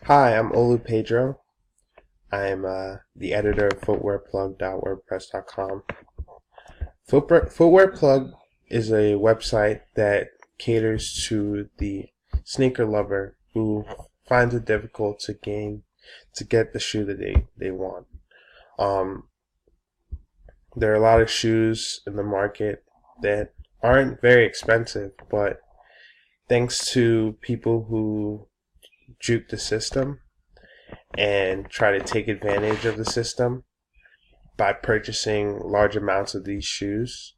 Hi, I'm Olu Pedro. I'm the editor of footwearplug.wordpress.com. Footwear Plug is a website that caters to the sneaker lover who finds it difficult to get the shoe that they want. Um, there are a lot of shoes in the market that aren't very expensive, but thanks to people who juke the system and try to take advantage of the system by purchasing large amounts of these shoes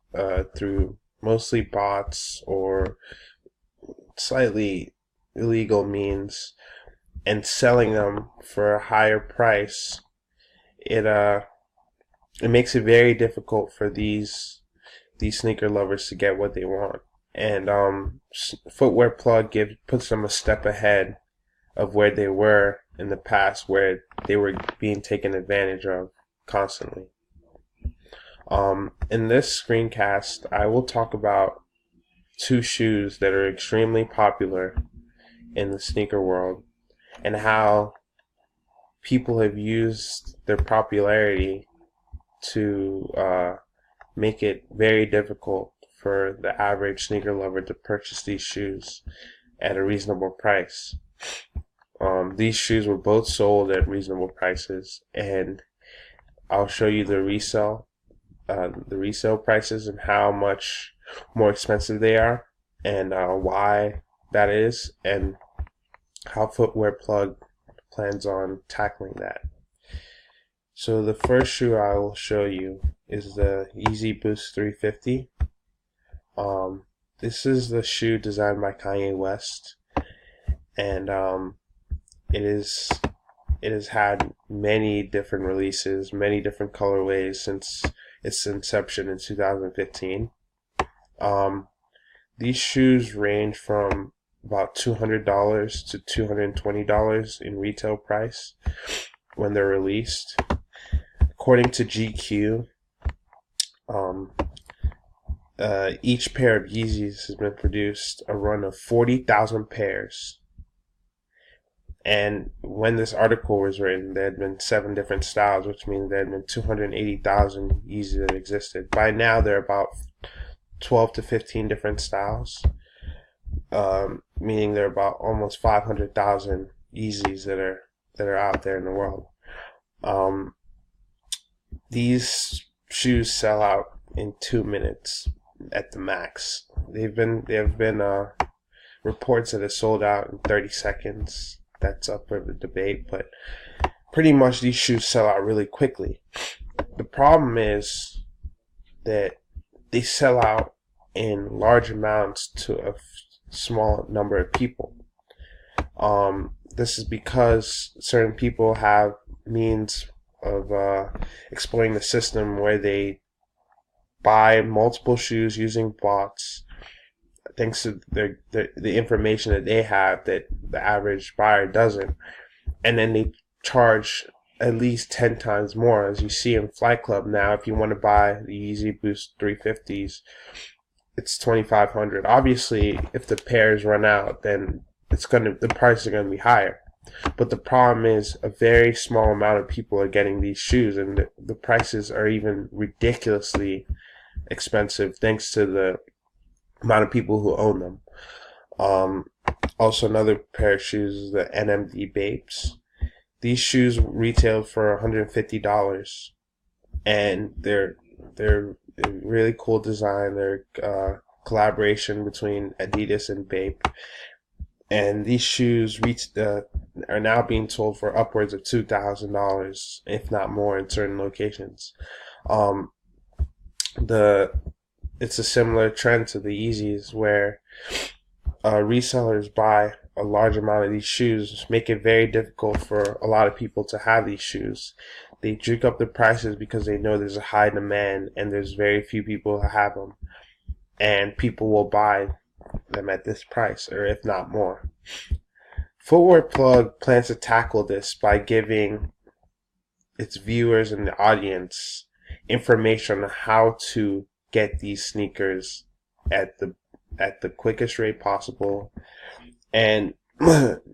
through mostly bots or slightly illegal means and selling them for a higher price. It makes it very difficult for these sneaker lovers to get what they want. And Footwear Plug puts them a step ahead of where they were in the past, where they were being taken advantage of constantly. In this screencast, I will talk about two shoes that are extremely popular in the sneaker world and how people have used their popularity to make it very difficult for the average sneaker lover to purchase these shoes at a reasonable price. These shoes were both sold at reasonable prices, and I'll show you the resale prices and how much more expensive they are, and why that is, and how Footwear Plug plans on tackling that. So the first shoe I will show you is the Yeezy Boost 350. This is the shoe designed by Kanye West, and it has had many different releases, many different colorways since its inception in 2015. These shoes range from about $200 to $220 in retail price when they're released. According to GQ, each pair of Yeezys has been produced a run of 40,000 pairs. And when this article was written, there had been 7 different styles, which means there had been 280,000 Yeezys that existed. By now, there are about 12 to 15 different styles, meaning there are about almost 500,000 Yeezys that are out there in the world. These shoes sell out in 2 minutes at the max. There have been reports that it sold out in 30 seconds. That's up for the debate, but pretty much these shoes sell out really quickly. The problem is that they sell out in large amounts to a small number of people. This is because certain people have means of exploiting the system where they buy multiple shoes using bots, thanks to the information that they have that the average buyer doesn't, and then they charge at least 10 times more. As you see in Flight Club now, if you want to buy the Yeezy Boost 350s, it's $2,500. Obviously, if the pairs run out, then the prices are gonna be higher. But the problem is a very small amount of people are getting these shoes, and the prices are even ridiculously expensive thanks to the amount of people who own them. Also, another pair of shoes is the NMD Babes. These shoes retail for $150, and they're a really cool design. They're a collaboration between Adidas and Bape, and these shoes are now being sold for upwards of $2,000, if not more, in certain locations. It's a similar trend to the Yeezys, where resellers buy a large amount of these shoes, make it very difficult for a lot of people to have these shoes. They juke up the prices because they know there's a high demand and there's very few people who have them, and people will buy them at this price, or if not more. Footwear Plug plans to tackle this by giving its viewers and the audience information on how to get these sneakers at the quickest rate possible, and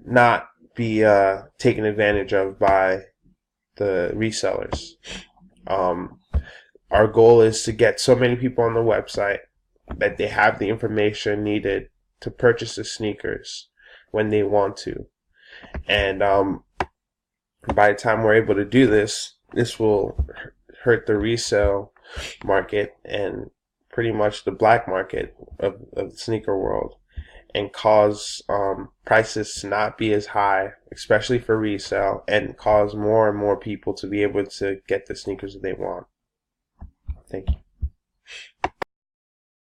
not be taken advantage of by the resellers. Our goal is to get so many people on the website that they have the information needed to purchase the sneakers when they want to. And by the time we're able to do this, this will hurt the resale market and pretty much the black market of the sneaker world, and cause prices to not be as high, especially for resale, and cause more and more people to be able to get the sneakers that they want. Thank you.